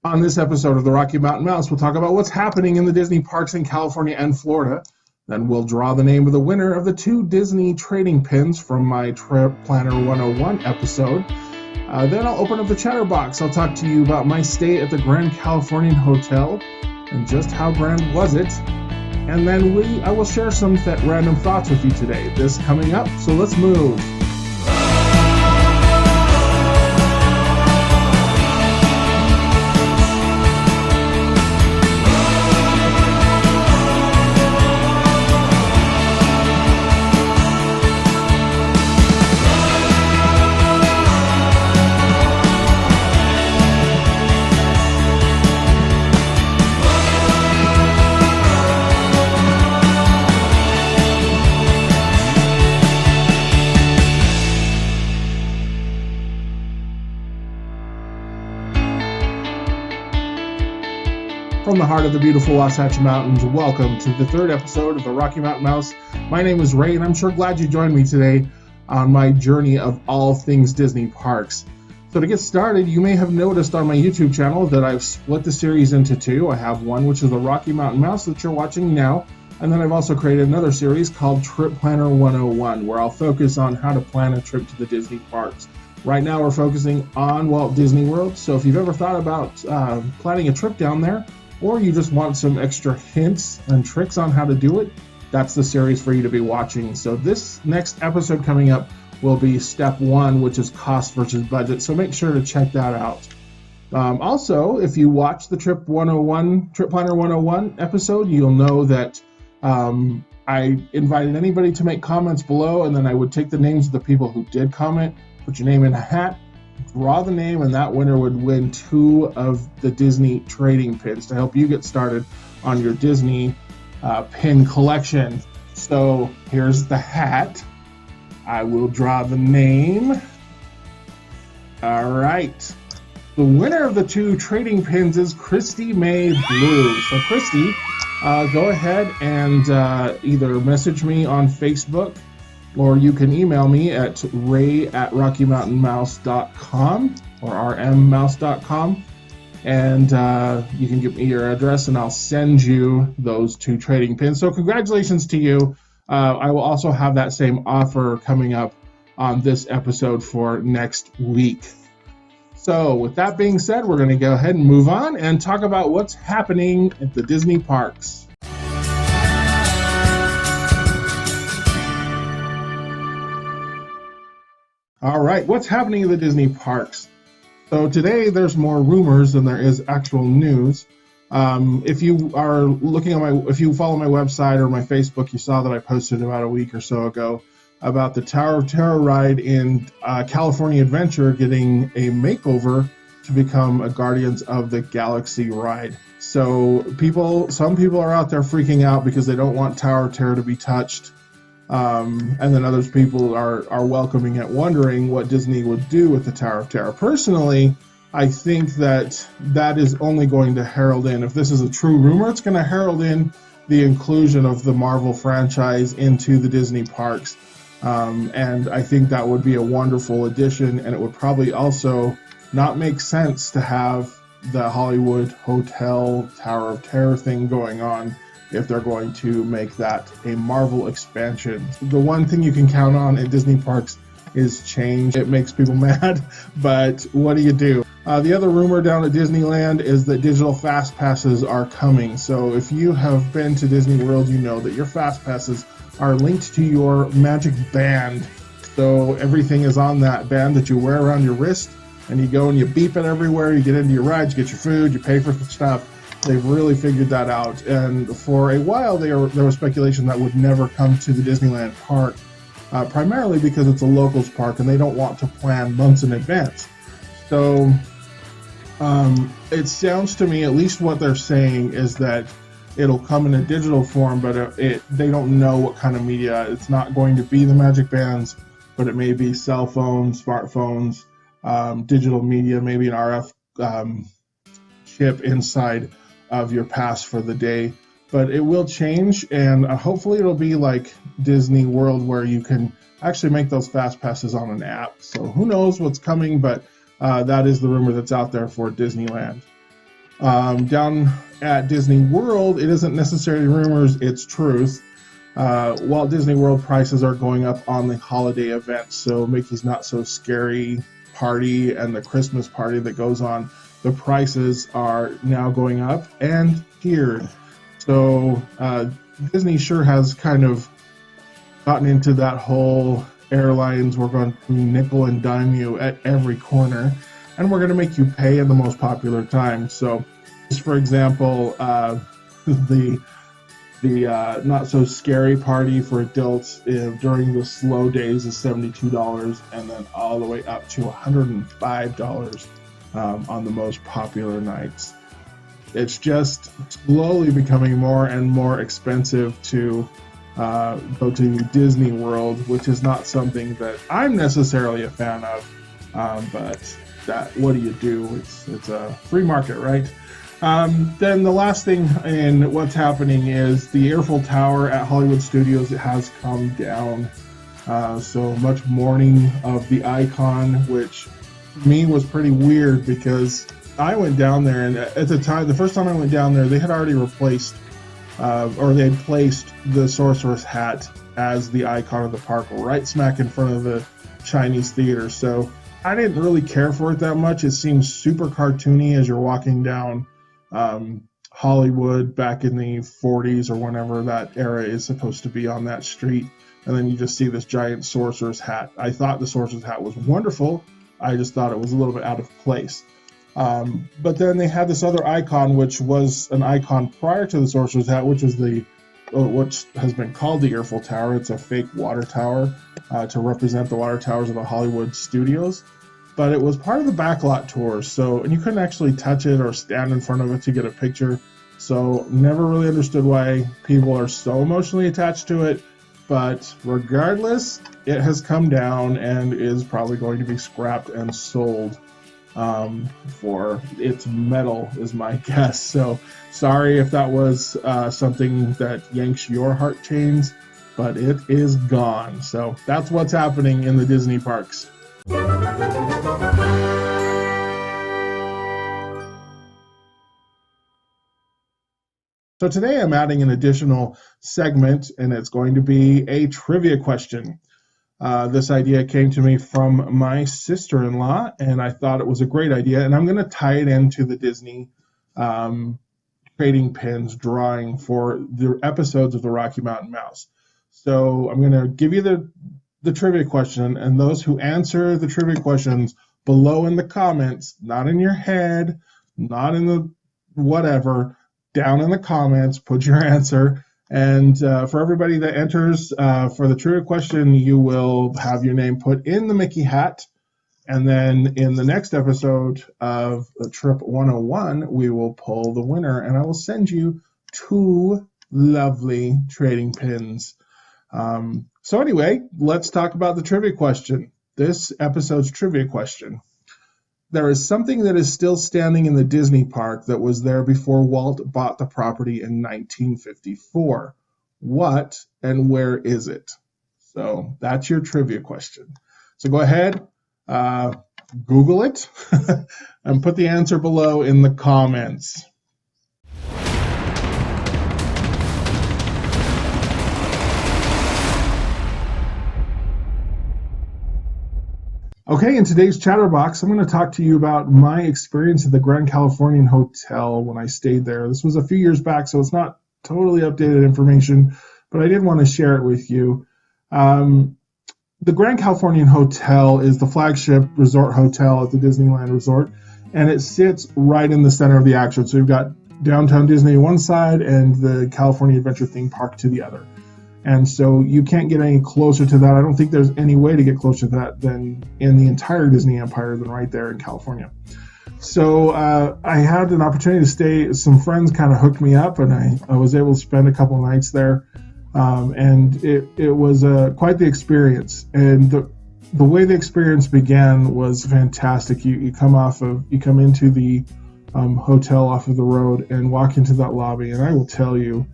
On this episode of the Rocky Mountain Mouse, we'll talk about what's happening in the Disney parks in California and Florida. Then we'll draw the name of the winner of the 2 Disney trading pins from my Trip Planner 101 episode. Then I'll open up the chatterbox. I'll talk to you about my stay at the Grand Californian Hotel and just how grand was it. And then I will share some random thoughts with you today. This coming up, so let's move. From the heart of the beautiful Wasatch Mountains, welcome to the 3rd episode of the Rocky Mountain Mouse. My name is Ray, and I'm sure glad you joined me today on my journey of all things Disney parks. So to get started, you may have noticed on my YouTube channel that I've split the series into 2. I have one, which is the Rocky Mountain Mouse that you're watching now, and then I've also created another series called Trip Planner 101, where I'll focus on how to plan a trip to the Disney parks. Right now, we're focusing on Walt Disney World, so if you've ever thought about planning a trip down there, or you just want some extra hints and tricks on how to do it, that's the series for you to be watching. So this next episode coming up will be step 1, which is cost versus budget. So make sure to check that out. Also, if you watch the Trip Planner 101 episode, you'll know that I invited anybody to make comments below, and then I would take the names of the people who did comment, put your name in a hat, draw the name, and that winner would win 2 of the Disney trading pins to help you get started on your Disney pin collection. So here's the hat. I will draw the name. All right. The winner of the 2 trading pins is Christy May Blue. So Christy, go ahead and either message me on Facebook, or you can email me at ray@rockymountainmouse.com or rmmouse.com, and you can give me your address and I'll send you those 2 trading pins. So congratulations to you. I will also have that same offer coming up on this episode for next week. So with that being said, we're going to go ahead and move on and talk about what's happening at the Disney parks. All right, what's happening in the Disney parks? So today there's more rumors than there is actual news. If you follow my website or my Facebook, you saw that I posted about a week or so ago about the Tower of Terror ride in California Adventure getting a makeover to become a Guardians of the Galaxy ride. So some people are out there freaking out because they don't want Tower of Terror to be touched. And then other people are welcoming it, wondering what Disney would do with the Tower of Terror. Personally, I think that is only going to herald in, if this is a true rumor, it's going to herald in the inclusion of the Marvel franchise into the Disney parks. And I think that would be a wonderful addition, and it would probably also not make sense to have the Hollywood Hotel Tower of Terror thing going on if they're going to make that a Marvel expansion. The one thing you can count on at Disney parks is change. It makes people mad, but what do you do? The other rumor down at Disneyland is that digital fast passes are coming. So if you have been to Disney World, you know that your fast passes are linked to your magic band. So everything is on that band that you wear around your wrist, and you go and you beep it everywhere. You get into your rides, you get your food, you pay for stuff. They've really figured that out, and for a while there was speculation that would never come to the Disneyland park, primarily because it's a locals park and they don't want to plan months in advance. So it sounds to me, at least what they're saying, is that it'll come in a digital form, but they don't know what kind of media. It's not going to be the magic bands, but it may be cell phones, smartphones, digital media, maybe an RF chip inside of your pass for the day. But it will change, and hopefully it'll be like Disney World, where you can actually make those fast passes on an app. So who knows what's coming, but that is the rumor that's out there for Disneyland. Down at Disney World, it isn't necessarily rumors, it's truth. Walt Disney World prices are going up on the holiday events, so Mickey's Not So Scary party and the Christmas party that goes on, the prices are now going up and tiered. So Disney sure has kind of gotten into that whole airlines, we're going to nickel and dime you at every corner, and we're going to make you pay at the most popular time. So, just for example, the Not So Scary party for adults during the slow days is $72, and then all the way up to $105 on the most popular nights. It's just slowly becoming more and more expensive to go to Disney World, which is not something that I'm necessarily a fan of. But what do you do? It's a free market, right? Then the last thing in what's happening is the Eiffel Tower at Hollywood Studios, it has come down. So much mourning of the icon, which to me was pretty weird because I went down there, and at the time, the first time I went down there, they had already replaced or they had placed the sorcerer's hat as the icon of the park right smack in front of the Chinese theater. So I didn't really care for it that much. It seems super cartoony as you're walking down Hollywood back in the 40s or whenever that era is supposed to be on that street. And then you just see this giant sorcerer's hat. I thought the sorcerer's hat was wonderful. I just thought it was a little bit out of place. But then they had this other icon, which was an icon prior to the sorcerer's hat, which is what has been called the Eiffel Tower. It's a fake water tower to represent the water towers of the Hollywood studios. But it was part of the backlot tour, and you couldn't actually touch it or stand in front of it to get a picture. So never really understood why people are so emotionally attached to it. But regardless, it has come down and is probably going to be scrapped and sold for its metal, is my guess. So sorry if that was something that yanks your heartstrings, but it is gone. So that's what's happening in the Disney parks. So today I'm adding an additional segment, and it's going to be a trivia question. This idea came to me from my sister-in-law, and I thought it was a great idea, and I'm going to tie it into the Disney trading pins drawing for the episodes of the Rocky Mountain Mouse. So I'm going to give you the trivia question, and those who answer the trivia questions below in the comments, not in your head, not in the whatever, down in the comments, put your answer. And for everybody that enters for the trivia question, you will have your name put in the Mickey hat. And then in the next episode of the Trip 101, we will pull the winner, and I will send you 2 lovely trading pins. So anyway, let's talk about the trivia question. This episode's trivia question. There is something that is still standing in the Disney park that was there before Walt bought the property in 1954. What and where is it? So that's your trivia question. So go ahead, Google it, and put the answer below in the comments. Okay, in today's Chatterbox, I'm going to talk to you about my experience at the Grand Californian Hotel when I stayed there. This was a few years back, so it's not totally updated information, but I did want to share it with you. The Grand Californian Hotel is the flagship resort hotel at the Disneyland Resort, and it sits right in the center of the action. So you've got downtown Disney on one side and the California Adventure theme park to the other. And so you can't get any closer to that. I don't think there's any way to get closer to that than in the entire Disney empire than right there in California. So I had an opportunity to stay. Some friends kind of hooked me up, and I was able to spend a couple nights there. And it was quite the experience. And the way the experience began was fantastic. You come into the hotel off of the road and walk into that lobby, and I will tell you,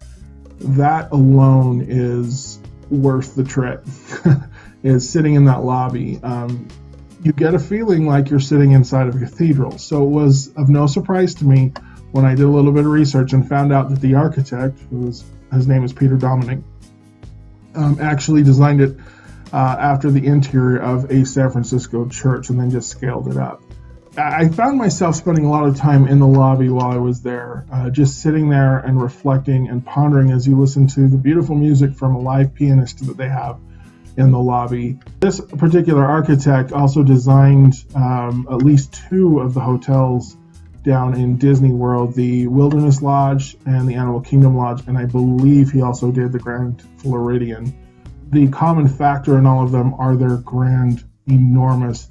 that alone is worth the trip. Is sitting in that lobby. You get a feeling like you're sitting inside of a cathedral. So it was of no surprise to me when I did a little bit of research and found out that the architect, his name is Peter Dominic, actually designed it after the interior of a San Francisco church and then just scaled it up. I found myself spending a lot of time in the lobby while I was there, just sitting there and reflecting and pondering as you listen to the beautiful music from a live pianist that they have in the lobby. This particular architect also designed at least 2 of the hotels down in Disney World, the Wilderness Lodge and the Animal Kingdom Lodge, and I believe he also did the Grand Floridian. The common factor in all of them are their grand, enormous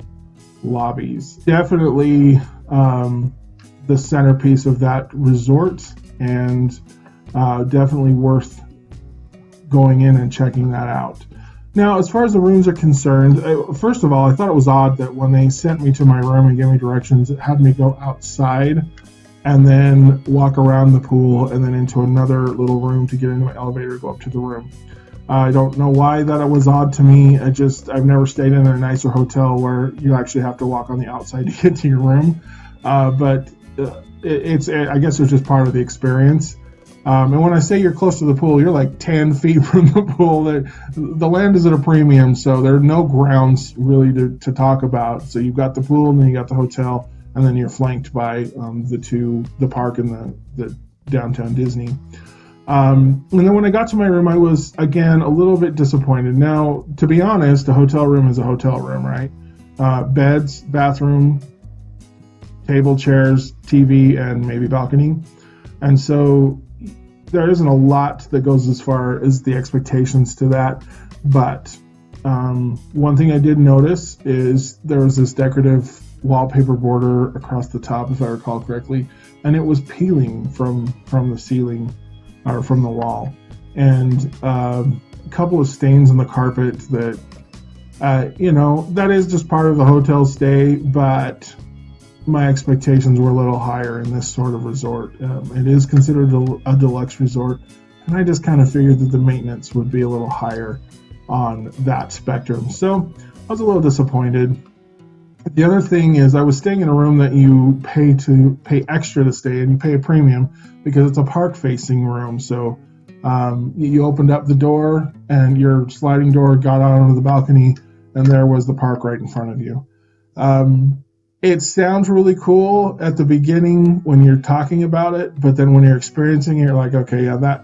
lobbies. Definitely the centerpiece of that resort, and definitely worth going in and checking that out. Now, as far as the rooms are concerned, first of all, I thought it was odd that when they sent me to my room and gave me directions, it had me go outside and then walk around the pool and then into another little room to get into my elevator to go up to the room. I don't know why that was odd to me. I've never stayed in a nicer hotel where you actually have to walk on the outside to get to your room. But I guess it's just part of the experience. And when I say you're close to the pool, you're like 10 feet from the pool. The land is at a premium, so there are no grounds really to talk about. So you've got the pool, and then you got the hotel, and then you're flanked by the park and the downtown Disney. And then when I got to my room, I was, again, a little bit disappointed. Now, to be honest, a hotel room is a hotel room, right? Beds, bathroom, table, chairs, TV, and maybe balcony. And so there isn't a lot that goes as far as the expectations to that. But one thing I did notice is there was this decorative wallpaper border across the top, if I recall correctly, and it was peeling from the ceiling or from the wall, and a couple of stains on the carpet that that is just part of the hotel stay, but my expectations were a little higher in this sort of resort. It is considered a deluxe resort, and I just kind of figured that the maintenance would be a little higher on that spectrum, so I was a little disappointed. The other thing is I was staying in a room that you pay extra to stay in. You pay a premium because it's a park-facing room. So you opened up the door and your sliding door got out onto the balcony, and there was the park right in front of you. It sounds really cool at the beginning when you're talking about it, but then when you're experiencing it, you're like, okay, yeah,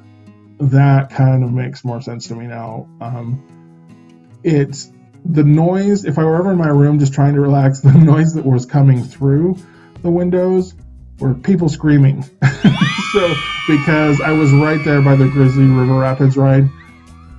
that kind of makes more sense to me now. It's the noise, if I were ever in my room just trying to relax, the noise that was coming through the windows were people screaming. So, because I was right there by the Grizzly River Rapids ride,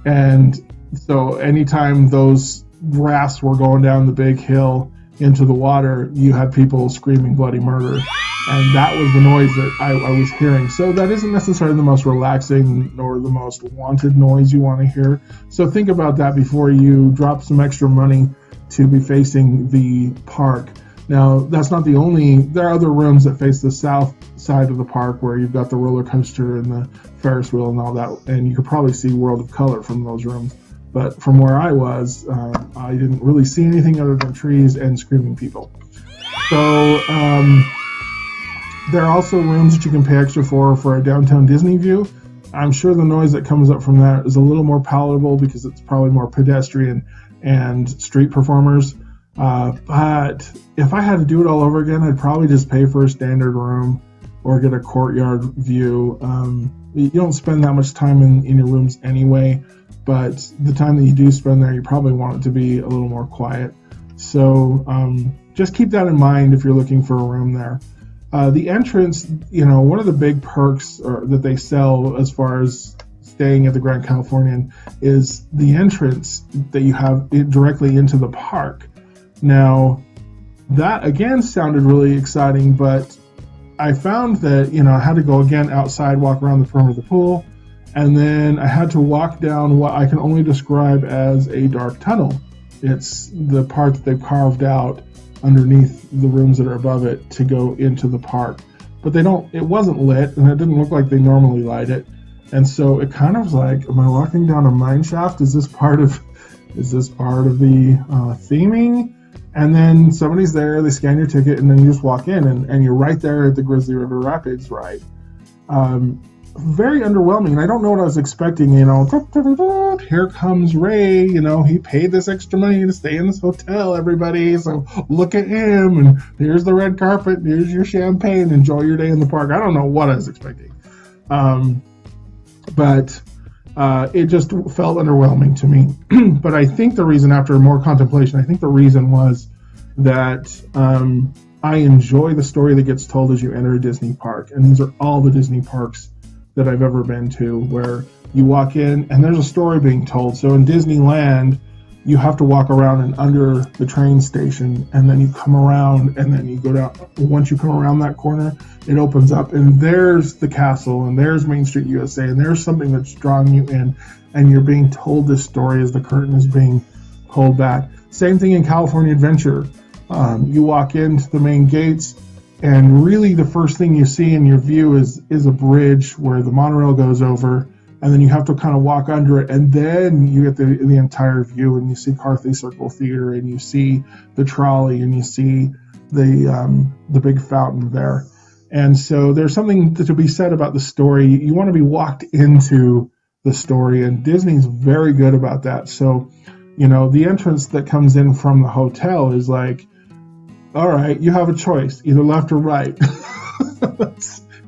and so anytime those rafts were going down the big hill into the water, you had people screaming bloody murder, and that was the noise that I was hearing. So that isn't necessarily the most relaxing nor the most wanted noise you want to hear. So think about that before you drop some extra money to be facing the park. Now, that's not the only, there are other rooms that face the south side of the park where you've got the roller coaster and the Ferris wheel and all that, and you could probably see World of Color from those rooms. But from where I was, I didn't really see anything other than trees and screaming people. So, there are also rooms that you can pay extra for a downtown Disney view. I'm sure the noise that comes up from that is a little more palatable because it's probably more pedestrian and street performers. But if I had to do it all over again, I'd probably just pay for a standard room or get a courtyard view. You don't spend that much time in your rooms anyway, but the time that you do spend there, you probably want it to be a little more quiet. So just keep that in mind if you're looking for a room there. The entrance, one of the big perks that they sell as far as staying at the Grand Californian is the entrance that you have directly into the park. Now, that again sounded really exciting, but I found that, I had to go again outside, walk around the perimeter of the pool, and then I had to walk down what I can only describe as a dark tunnel. It's the part that they've carved out underneath the rooms that are above it to go into the park, but it wasn't lit, and it didn't look like they normally light it, and so it kind of was like, am I walking down a mine shaft? Is this part of the theming? And then somebody's there, they scan your ticket, and then you just walk in, and you're right there at the Grizzly River Rapids ride. Very underwhelming, and I don't know what I was expecting. Here comes Ray. He paid this extra money to stay in this hotel, everybody. So look at him, and here's the red carpet, here's your champagne, enjoy your day in the park. I don't know what I was expecting, but it just felt underwhelming to me. But I think the reason, after more contemplation, was that I enjoy the story that gets told as you enter a Disney park. And these are all the Disney parks that I've ever been to, where you walk in and there's a story being told. So in Disneyland, you have to walk around and under the train station, and then you come around, and then you go down. Once you come around that corner, it opens up, and there's the castle, and there's Main Street USA, and there's something that's drawing you in, and you're being told this story as the curtain is being pulled back. Same thing in California Adventure. You walk into the main gates, and really the first thing you see in your view is a bridge where the monorail goes over, and then you have to kind of walk under it, and then you get the entire view, and you see Carthay Circle Theater, and you see the trolley, and you see the big fountain there. And so there's something to be said about the story. You want to be walked into the story, and Disney's very good about that. So, the entrance that comes in from the hotel is like, all right, you have a choice, either left or right.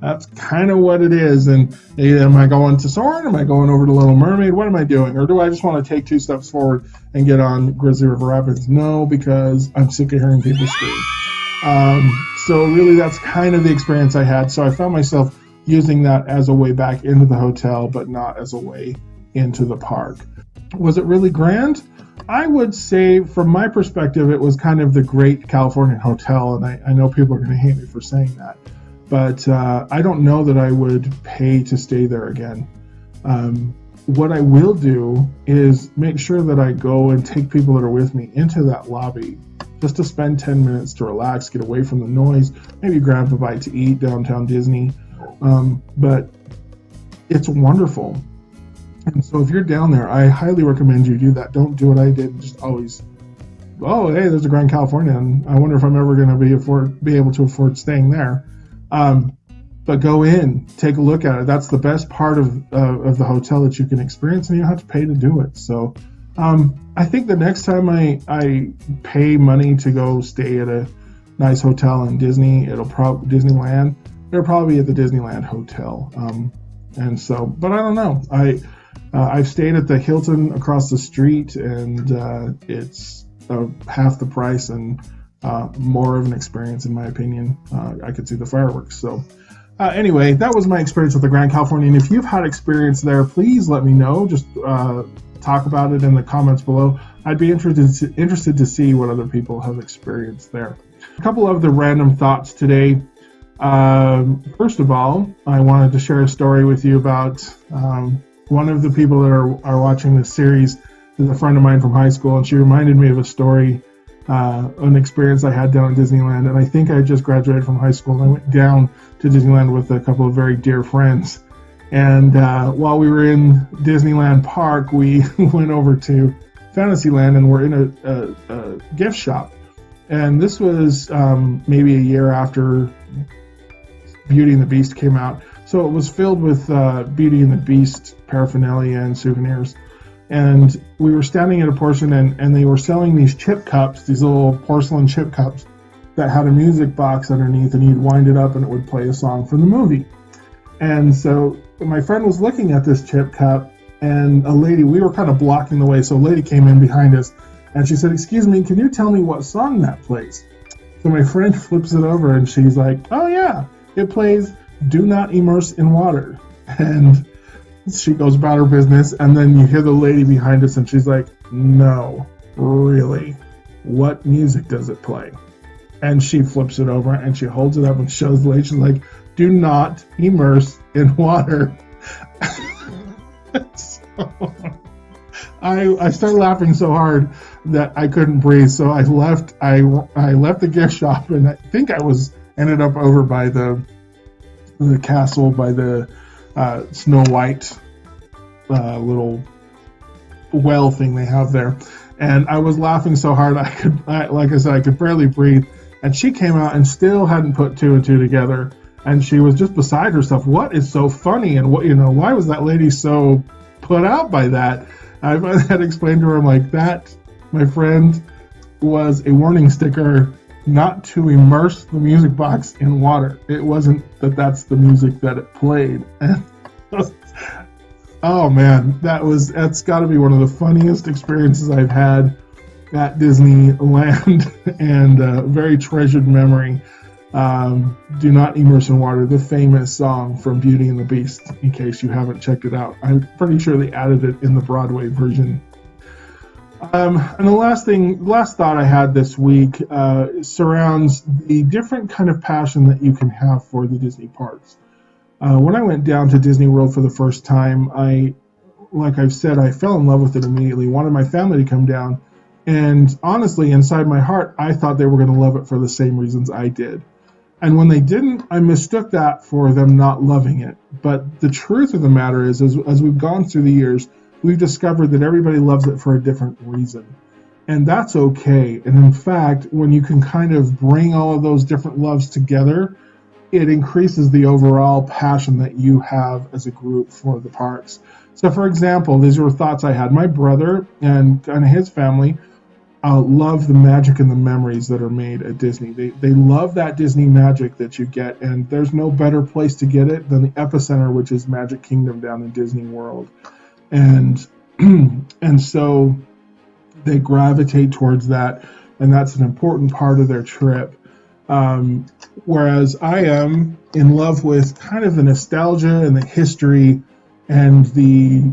That's kind of what it is. And am I going to Soarin'? Am I going over to Little Mermaid? What am I doing? Or do I just want to take 2 steps forward and get on Grizzly River Rapids? No, because I'm sick of hearing people scream. So really, that's kind of the experience I had. So I found myself using that as a way back into the hotel, but not as a way into the park. Was it really grand? I would say, from my perspective, it was kind of the Grand Californian Hotel, and I know people are going to hate me for saying that, but I don't know that I would pay to stay there again. What I will do is make sure that I go and take people that are with me into that lobby just to spend 10 minutes to relax, get away from the noise, maybe grab a bite to eat downtown Disney. But it's wonderful. And so if you're down there, I highly recommend you do that. Don't do what I did, just always, oh, hey, there's a Grand Californian. I wonder if I'm ever going to be able to afford staying there. But go in, take a look at it. That's the best part of the hotel that you can experience, and you don't have to pay to do it. So I think the next time I pay money to go stay at a nice hotel in Disneyland, it'll probably be at the Disneyland Hotel. And so, but I don't know. I've stayed at the Hilton across the street, and it's half the price and more of an experience, in my opinion. I could see the fireworks. So anyway, that was my experience with the Grand Californian. If you've had experience there, please let me know. Just talk about it in the comments below. I'd be interested to see what other people have experienced there. A couple of the random thoughts today. First of all, I wanted to share a story with you about one of the people that are watching this series is a friend of mine from high school, and she reminded me of a story, an experience I had down at Disneyland. And I think I just graduated from high school, and I went down to Disneyland with a couple of very dear friends. And while we were in Disneyland Park, we went over to Fantasyland, and we're in a gift shop. And this was maybe a year after Beauty and the Beast came out. So it was filled with Beauty and the Beast paraphernalia and souvenirs. And we were standing at a portion, and they were selling these chip cups, these little porcelain chip cups that had a music box underneath, and you'd wind it up and it would play a song from the movie. And so my friend was looking at this chip cup, and a lady, we were kind of blocking the way, so a lady came in behind us, and she said, "Excuse me, can you tell me what song that plays?" So my friend flips it over, and she's like, "Oh yeah, it plays Do Not Immerse in Water." And she goes about her business, and then you hear the lady behind us, and she's like, "No, really? What music does it play?" And she flips it over, and she holds it up and shows the lady. She's like, "Do not immerse in water." So, I started laughing so hard that I couldn't breathe. So I left the gift shop, and I think ended up over by the castle, by the Snow White little well thing they have there. And I was laughing so hard like I said, I could barely breathe. And she came out and still hadn't put two and two together. And she was just beside herself. What is so funny? And why was that lady so put out by that? I had explained to her, I'm like, that, my friend, was a warning sticker not to immerse the music box in water. It wasn't that's the music that it played. And oh man, that's got to be one of the funniest experiences I've had at Disneyland, and a very treasured memory. Do not immerse in water, the famous song from Beauty and the Beast, in case you haven't checked it out. I'm pretty sure they added it in the Broadway version. And the last thought I had this week surrounds the different kind of passion that you can have for the Disney parks. When I went down to Disney World for the first time, like I've said, I fell in love with it immediately. Wanted my family to come down, and honestly, inside my heart, I thought they were going to love it for the same reasons I did. And when they didn't, I mistook that for them not loving it. But the truth of the matter is, as we've gone through the years, we've discovered that everybody loves it for a different reason. And that's okay. And in fact, when you can kind of bring all of those different loves together, it increases the overall passion that you have as a group for the parks. So for example, these were thoughts I had. My brother and his family love the magic and the memories that are made at Disney. They love that Disney magic that you get, and there's no better place to get it than the epicenter, which is Magic Kingdom down in Disney World. And so they gravitate towards that, and that's an important part of their trip. Whereas I am in love with kind of the nostalgia and the history and the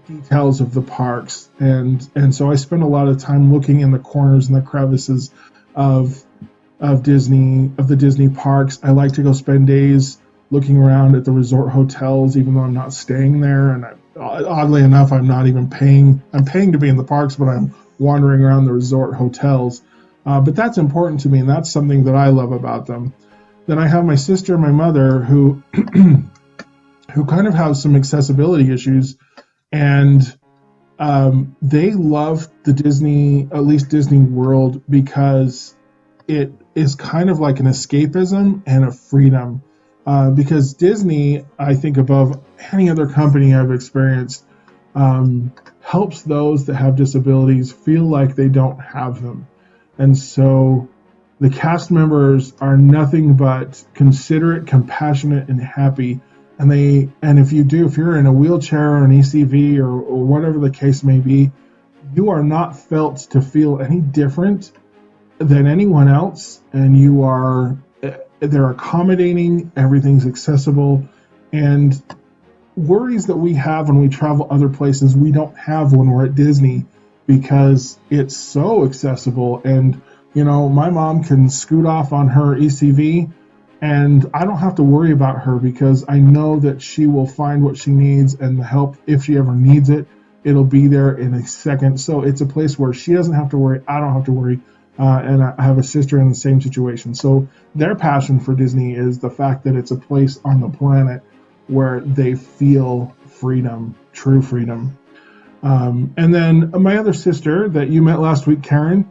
details of the parks, and so I spend a lot of time looking in the corners and the crevices of the Disney parks. I like to go spend days looking around at the resort hotels, even though I'm not staying there. And oddly enough, I'm not even paying. I'm paying to be in the parks, but I'm wandering around the resort hotels. But that's important to me, and that's something that I love about them. Then I have my sister and my mother who who kind of have some accessibility issues, and they love the Disney, at least Disney World, because it is kind of like an escapism and a freedom. Because Disney, I think above any other company I've experienced, helps those that have disabilities feel like they don't have them. And so the cast members are nothing but considerate, compassionate, and happy. And if you're in a wheelchair or an ECV or whatever the case may be, you are not felt to feel any different than anyone else, and they're accommodating, everything's accessible, and worries that we have when we travel other places we don't have when we're at Disney, because it's so accessible. And my mom can scoot off on her ECV, and I don't have to worry about her, because I know that she will find what she needs, and the help, if she ever needs it, it'll be there in a second. So it's a place where she doesn't have to worry, I don't have to worry. And I have a sister in the same situation. So their passion for Disney is the fact that it's a place on the planet where they feel freedom, true freedom. And then my other sister that you met last week, Karen,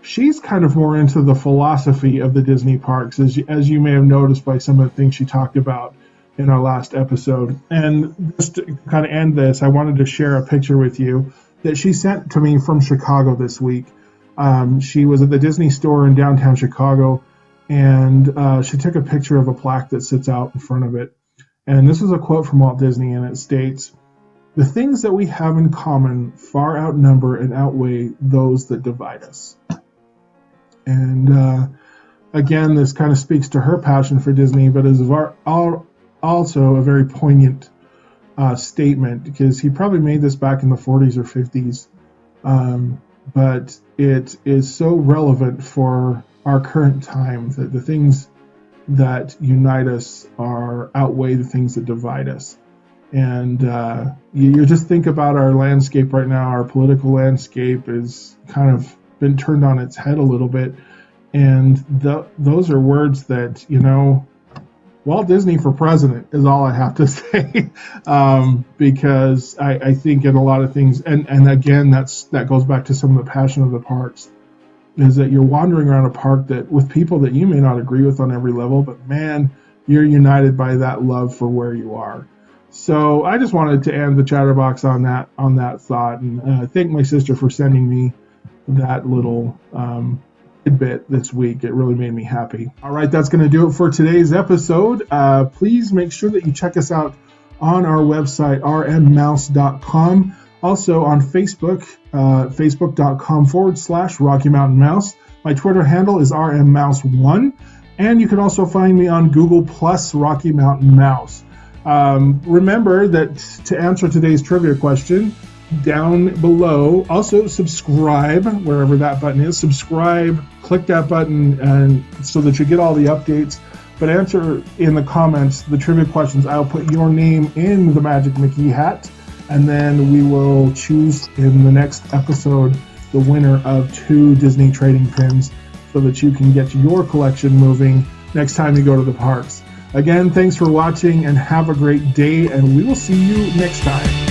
she's kind of more into the philosophy of the Disney parks, as you may have noticed by some of the things she talked about in our last episode. And just to kind of end this, I wanted to share a picture with you that she sent to me from Chicago this week. She was at the Disney store in downtown Chicago, and she took a picture of a plaque that sits out in front of it. And this is a quote from Walt Disney, and it states, "The things that we have in common far outnumber and outweigh those that divide us." And again, this kind of speaks to her passion for Disney, but is also a very poignant statement, because he probably made this back in the 40s or 50s. But it is so relevant for our current time that the things that unite us outweigh the things that divide us. And you just think about our landscape right now. Our political landscape is kind of been turned on its head a little bit. And those are words that, Walt Disney for president is all I have to say, because I think in a lot of things, and again, that goes back to some of the passion of the parks, is that you're wandering around a park that with people that you may not agree with on every level, but man, you're united by that love for where you are. So I just wanted to end the chatterbox on that thought, and thank my sister for sending me that little tidbit this week. It really made me happy. All right, that's going to do it for today's episode. Please make sure that you check us out on our website, rmmouse.com. Also on Facebook, facebook.com/Rocky Mountain Mouse. My Twitter handle is rmmouse1. And you can also find me on Google Plus Rocky Mountain Mouse. Remember that to answer today's trivia question, down below, also subscribe wherever that button is. Subscribe, click that button, and so that you get all the updates. But answer in the comments the trivia questions. I'll put your name in the Magic Mickey hat, and then we will choose in the next episode the winner of 2 Disney trading pins so that you can get your collection moving next time you go to the parks. Again, thanks for watching and have a great day, and we will see you next time.